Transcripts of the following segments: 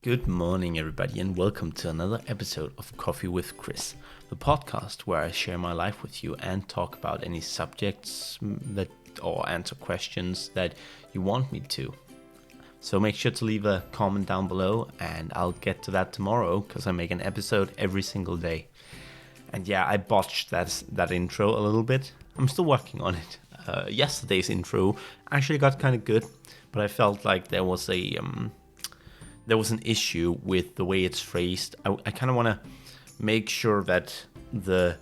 Good morning, everybody, and welcome to another episode of Coffee with Chris, the podcast where I share my life with you and talk about any subjects or answer questions that you want me to. So make sure to leave a comment down below, and I'll get to that tomorrow because I make an episode every single day. And yeah, I botched that intro a little bit. I'm still working on it. Yesterday's intro actually got kind of good, but I felt like there was an issue with the way it's phrased. I kind of want to make sure that the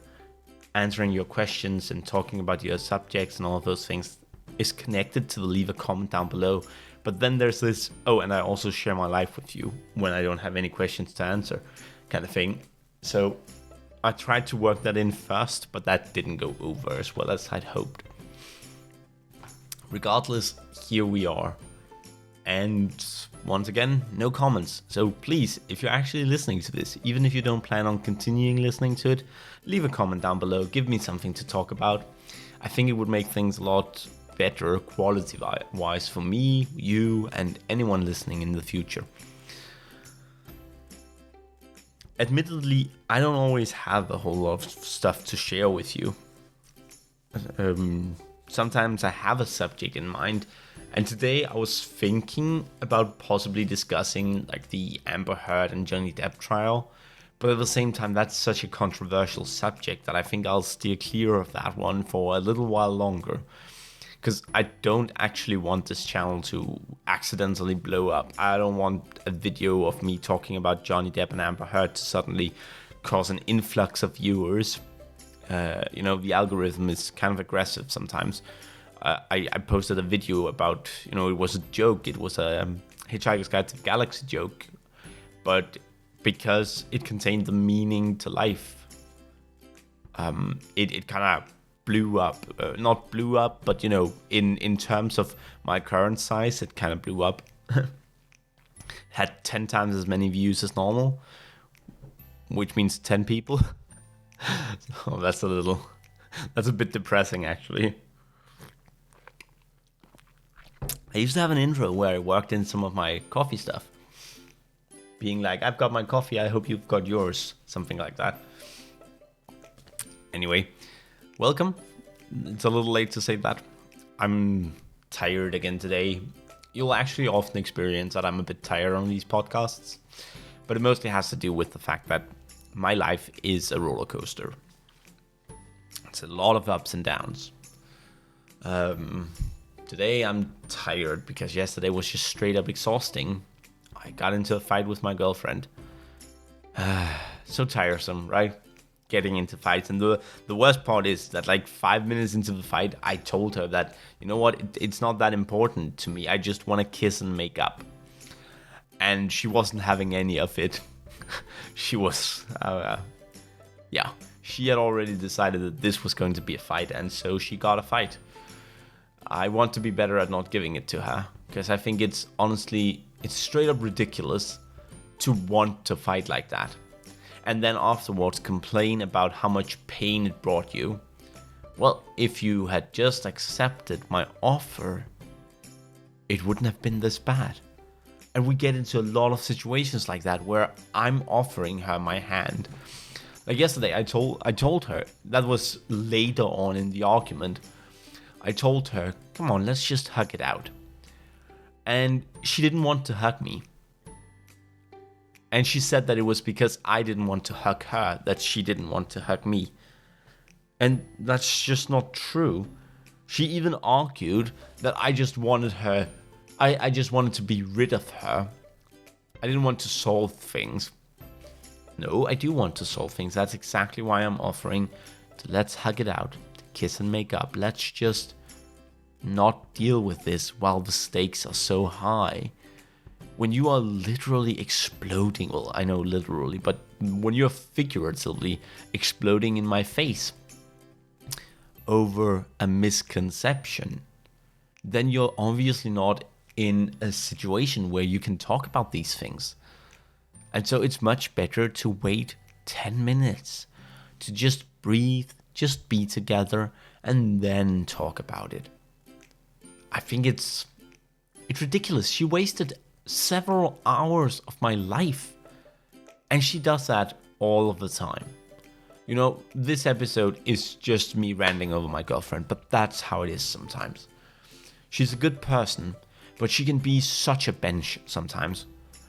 answering your questions and talking about your subjects and all of those things is connected to the leave a comment down below. But then there's this, and I also share my life with you when I don't have any questions to answer kind of thing. So I tried to work that in first, but that didn't go over as well as I'd hoped. Regardless, here we are. And once again, no comments. So please, if you're actually listening to this, even if you don't plan on continuing listening to it, leave a comment down below. Give me something to talk about. I think it would make things a lot better quality-wise for me, you, and anyone listening in the future. Admittedly, I don't always have a whole lot of stuff to share with you. Sometimes I have a subject in mind. And today I was thinking about possibly discussing like the Amber Heard and Johnny Depp trial, but at the same time that's such a controversial subject that I think I'll steer clear of that one for a little while longer, because I don't actually want this channel to accidentally blow up. I don't want a video of me talking about Johnny Depp and Amber Heard to suddenly cause an influx of viewers. The algorithm is kind of aggressive sometimes. I posted a video about, it was a joke. It was a Hitchhiker's Guide to the Galaxy joke. But because it contained the meaning to life, it kind of blew up. Not blew up, but, in terms of my current size, it kind of blew up. Had 10 times as many views as normal, which means 10 people. So that's a bit depressing, actually. I used to have an intro where I worked in some of my coffee stuff. Being like, I've got my coffee, I hope you've got yours. Something like that. Anyway, welcome. It's a little late to say that. I'm tired again today. You'll actually often experience that I'm a bit tired on these podcasts. But it mostly has to do with the fact that my life is a roller coaster. It's a lot of ups and downs. Today I'm tired because yesterday was just straight up exhausting. I got into a fight with my girlfriend. So tiresome, right? Getting into fights. And the worst part is that like 5 minutes into the fight, I told her that, you know what, it's not that important to me. I just want to kiss and make up. And she wasn't having any of it. She was, she had already decided that this was going to be a fight. And so she got a fight. I want to be better at not giving it to her, because I think it's straight up ridiculous to want to fight like that. And then afterwards complain about how much pain it brought you. Well, if you had just accepted my offer, it wouldn't have been this bad. And we get into a lot of situations like that where I'm offering her my hand. Like yesterday, I told her, that was later on in the argument, I told her, come on, let's just hug it out. And she didn't want to hug me. And she said that it was because I didn't want to hug her that she didn't want to hug me. And that's just not true. She even argued that I just wanted her, I just wanted to be rid of her. I didn't want to solve things. No, I do want to solve things. That's exactly why I'm offering to let's hug it out. Kiss and make up. Let's just not deal with this while the stakes are so high. When you are literally exploding, well, I know literally, but when you're figuratively exploding in my face over a misconception, then you're obviously not in a situation where you can talk about these things. And so it's much better to wait 10 minutes to just breathe, just be together, and then talk about it. I think it's ridiculous. She wasted several hours of my life. And she does that all of the time. You know, this episode is just me ranting over my girlfriend, but that's how it is sometimes. She's a good person, but she can be such a bench sometimes,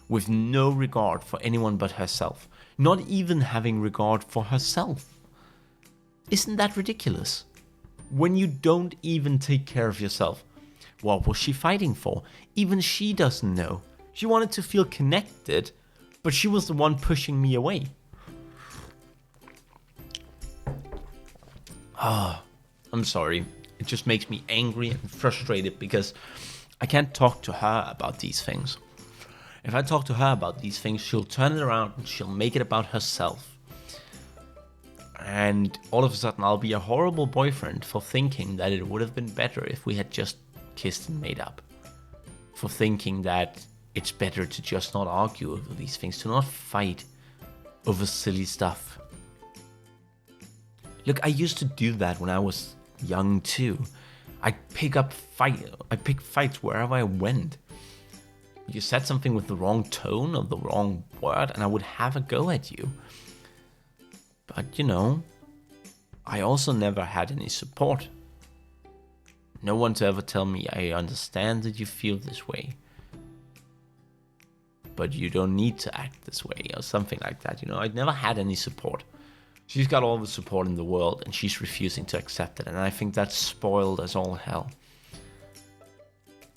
with no regard for anyone but herself, not even having regard for herself. Isn't that ridiculous? When you don't even take care of yourself, what was she fighting for? Even she doesn't know. She wanted to feel connected, but she was the one pushing me away. I'm sorry. It just makes me angry and frustrated because I can't talk to her about these things. If I talk to her about these things, she'll turn it around and she'll make it about herself. And all of a sudden I'll be a horrible boyfriend for thinking that it would have been better if we had just kissed and made up. For thinking that it's better to just not argue over these things, to not fight over silly stuff. Look, I used to do that when I was young too. I pick fights wherever I went. You said something with the wrong tone or the wrong word, and I would have a go at you. But you know, I also never had any support. No one to ever tell me, I understand that you feel this way, but you don't need to act this way, or something like that. You know, I never had any support. She's got all the support in the world, and she's refusing to accept it, and I think that's spoiled as all hell.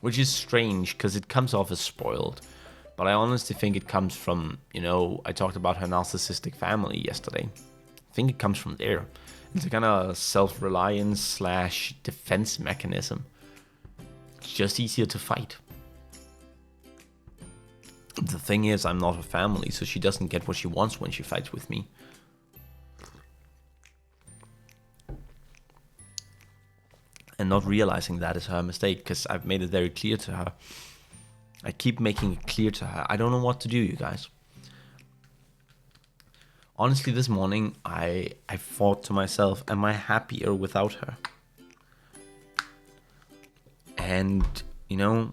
Which is strange, because it comes off as spoiled, but I honestly think it comes from, you know, I talked about her narcissistic family yesterday. I think it comes from there. It's a kind of self-reliance / defense mechanism. It's just easier to fight. The thing is, I'm not her family, so she doesn't get what she wants when she fights with me. And not realizing that is her mistake, because I've made it very clear to her. I keep making it clear to her. I don't know what to do, you guys. Honestly, this morning, I thought to myself, am I happier without her? And, you know,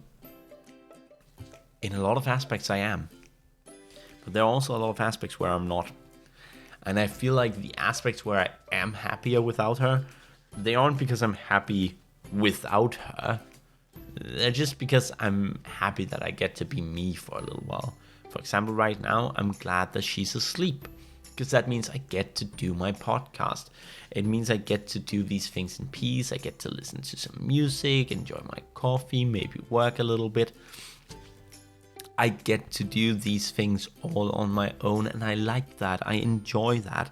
in a lot of aspects I am. But there are also a lot of aspects where I'm not. And I feel like the aspects where I am happier without her, they aren't because I'm happy without her. They're just because I'm happy that I get to be me for a little while. For example, right now, I'm glad that she's asleep, because that means I get to do my podcast. It means I get to do these things in peace. I get to listen to some music, enjoy my coffee, maybe work a little bit. I get to do these things all on my own, and I like that. I enjoy that.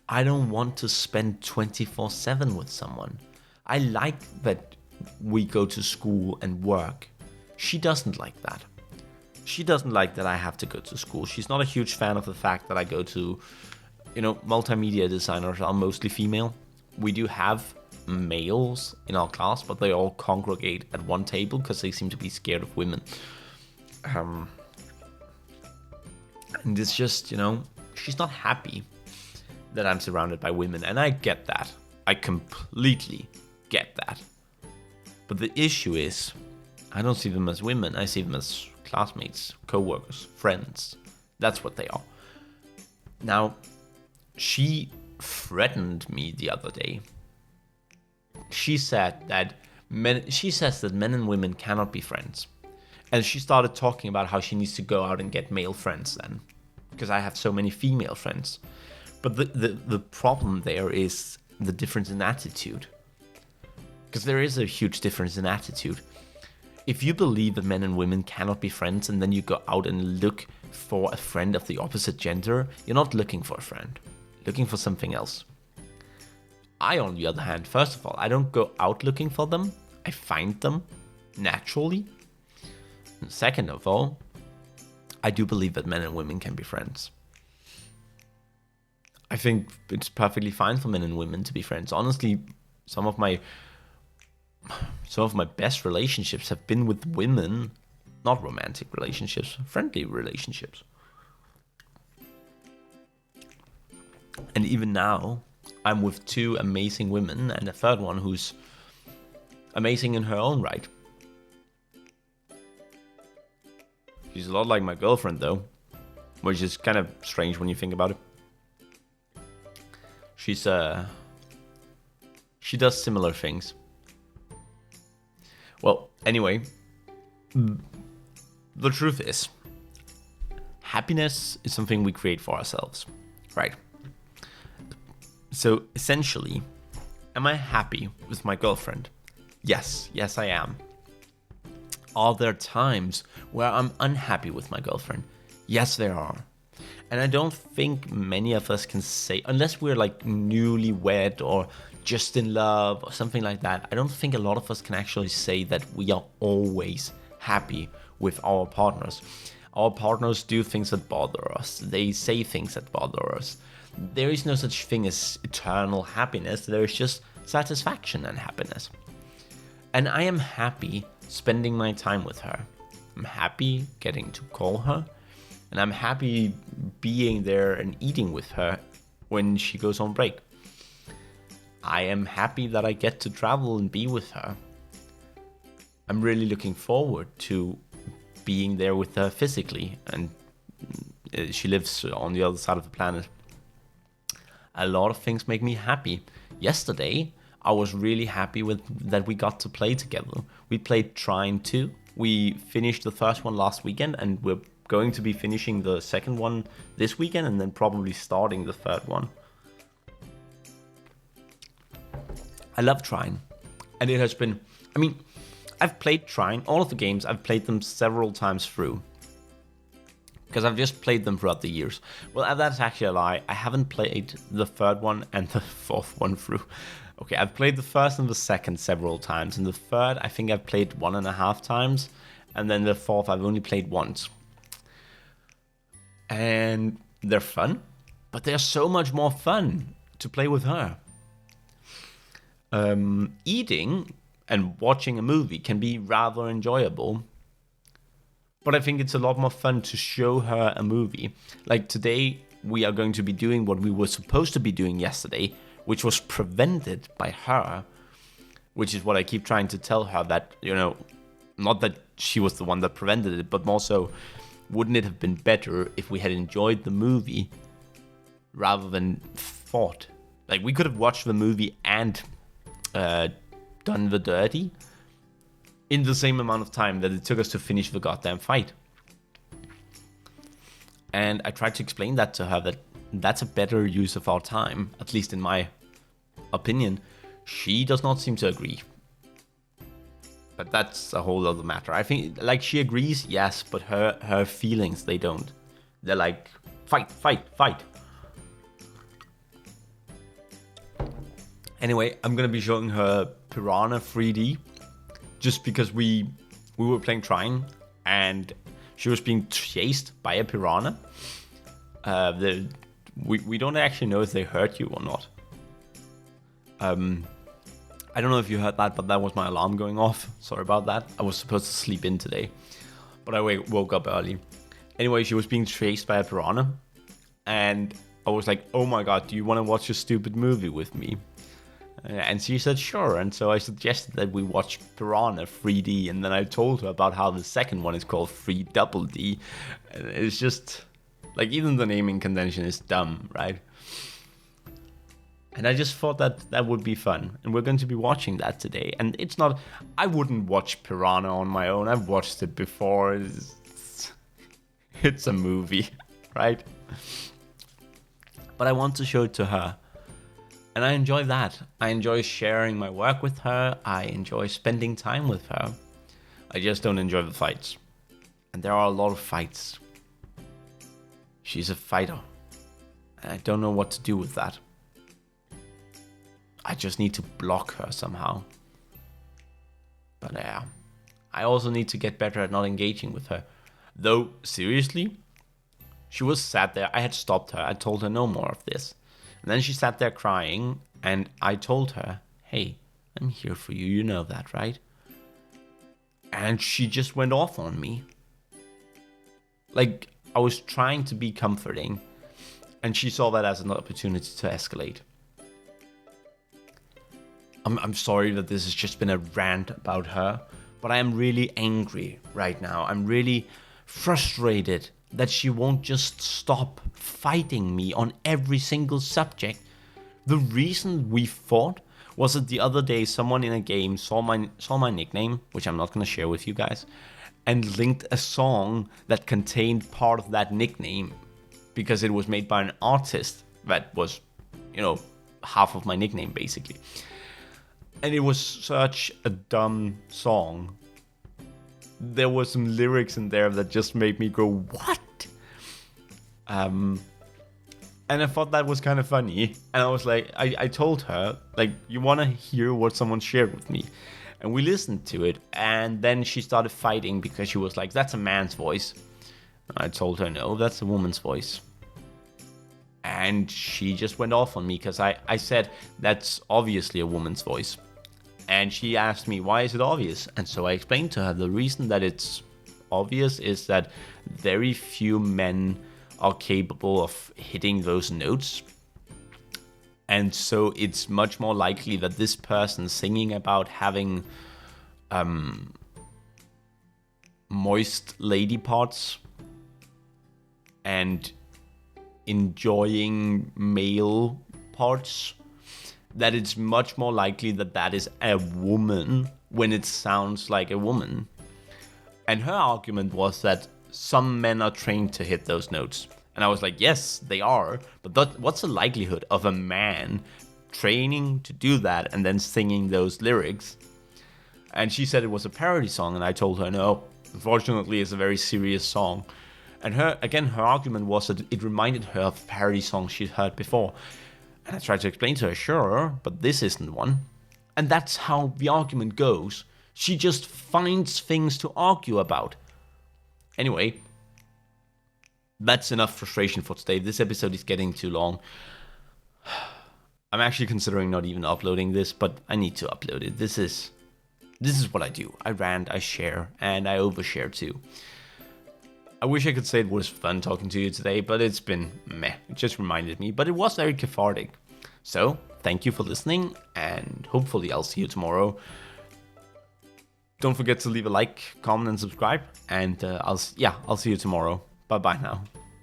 I don't want to spend 24/7 with someone. I like that we go to school and work. She doesn't like that. She doesn't like that I have to go to school. She's not a huge fan of the fact that I go to, you know, multimedia designers are mostly female. We do have males in our class, but they all congregate at one table because they seem to be scared of women. And it's just, you know, she's not happy that I'm surrounded by women, and I get that. I completely get that. But the issue is, I don't see them as women. I see them as classmates, co-workers, friends. That's what they are. Now, she threatened me the other day. She says that men and women cannot be friends. And she started talking about how she needs to go out and get male friends then, because I have so many female friends. But the problem there is the difference in attitude. Because there is a huge difference in attitude. If you believe that men and women cannot be friends, and then you go out and look for a friend of the opposite gender, you're not looking for a friend. You're looking for something else. I, on the other hand, first of all, I don't go out looking for them. I find them naturally. And second of all, I do believe that men and women can be friends. I think it's perfectly fine for men and women to be friends. Honestly, some of my best relationships have been with women, not romantic relationships, friendly relationships. And even now, I'm with two amazing women and a third one who's amazing in her own right. She's a lot like my girlfriend, though, which is kind of strange when you think about it. She does similar things. Well, anyway, the truth is, happiness is something we create for ourselves, right? So essentially, am I happy with my girlfriend? Yes, I am. Are there times where I'm unhappy with my girlfriend? Yes, there are. And I don't think many of us can say, unless we're like newlywed or just in love or something like that, I don't think a lot of us can actually say that we are always happy with our partners. Our partners do things that bother us. They say things that bother us. There is no such thing as eternal happiness. There is just satisfaction and happiness. And I am happy spending my time with her. I'm happy getting to call her. And I'm happy being there and eating with her when she goes on break. I am happy that I get to travel and be with her. I'm really looking forward to being there with her physically. And she lives on the other side of the planet. A lot of things make me happy. Yesterday, I was really happy with that we got to play together. We played Trine 2. We finished the first one last weekend, and we're going to be finishing the second one this weekend, and then probably starting the third one. I love Trine. And it has been... I've played Trine, all of the games, I've played them several times through. Because I've just played them throughout the years. Well, that's actually a lie. I haven't played the third one and the fourth one through. Okay, I've played the first and the second several times. And the third, I think I've played 1.5 times. And then the fourth, I've only played once. And they're fun. But they're so much more fun to play with her. Eating and watching a movie can be rather enjoyable. But I think it's a lot more fun to show her a movie. Like today, we are going to be doing what we were supposed to be doing yesterday, which was prevented by her, which is what I keep trying to tell her that, not that she was the one that prevented it, but more so, wouldn't it have been better if we had enjoyed the movie rather than fought? Like, we could have watched the movie and done the dirty in the same amount of time that it took us to finish the goddamn fight. And I tried to explain that to her, that that's a better use of our time, at least in my opinion. She does not seem to agree. But that's a whole other matter. I think, like, she agrees, yes, but her feelings, they don't. They're like, fight, fight, fight. Anyway, I'm gonna be showing her Piranha 3D. Just because we were playing Trine and she was being chased by a piranha. We don't actually know if they hurt you or not. I don't know if you heard that, but that was my alarm going off. Sorry about that. I was supposed to sleep in today, but I woke up early. Anyway, she was being chased by a piranha. And I was like, oh my god, do you want to watch a stupid movie with me? And she said sure, and so I suggested that we watch Piranha 3D, and then I told her about how the second one is called 3DD. And it's just, like, even the naming convention is dumb, right? And I just thought that would be fun, and we're going to be watching that today. And it's not, I wouldn't watch Piranha on my own, I've watched it before, it's a movie, right? But I want to show it to her. And I enjoy that. I enjoy sharing my work with her. I enjoy spending time with her. I just don't enjoy the fights. And there are a lot of fights. She's a fighter. And I don't know what to do with that. I just need to block her somehow. But yeah. I also need to get better at not engaging with her. Though, seriously, she was sat there. I had stopped her. I told her no more of this. And then she sat there crying, and I told her, hey, I'm here for you, you know that, right? And she just went off on me. Like, I was trying to be comforting, and she saw that as an opportunity to escalate. I'm sorry that this has just been a rant about her, but I am really angry right now. I'm really frustrated that she won't just stop fighting me on every single subject. The reason we fought was that the other day someone in a game saw my nickname, which I'm not going to share with you guys, and linked a song that contained part of that nickname because it was made by an artist that was, half of my nickname basically. And it was such a dumb song. There were some lyrics in there that just made me go, what? And I thought that was kind of funny. And I was like, I told her, like, you want to hear what someone shared with me? And we listened to it. And then she started fighting because she was like, that's a man's voice. And I told her, no, that's a woman's voice. And she just went off on me because I said, that's obviously a woman's voice. And she asked me, why is it obvious? And so I explained to her the reason that it's obvious is that very few men are capable of hitting those notes. And so it's much more likely that this person singing about having moist lady parts and enjoying male parts, that it's much more likely that that is a woman when it sounds like a woman. And her argument was that some men are trained to hit those notes. And I was like, yes, they are. But what's the likelihood of a man training to do that and then singing those lyrics? And she said it was a parody song. And I told her, no, unfortunately, it's a very serious song. And her argument was that it reminded her of parody songs she'd heard before. And I tried to explain to her, sure, but this isn't one. And that's how the argument goes. She just finds things to argue about. Anyway, that's enough frustration for today. This episode is getting too long. I'm actually considering not even uploading this, but I need to upload it. This is what I do. I rant, I share, and I overshare too. I wish I could say it was fun talking to you today, but it's been meh. It just reminded me, but it was very cathartic. So, thank you for listening, and hopefully I'll see you tomorrow. Don't forget to leave a like, comment, and subscribe, and I'll see you tomorrow. Bye-bye now.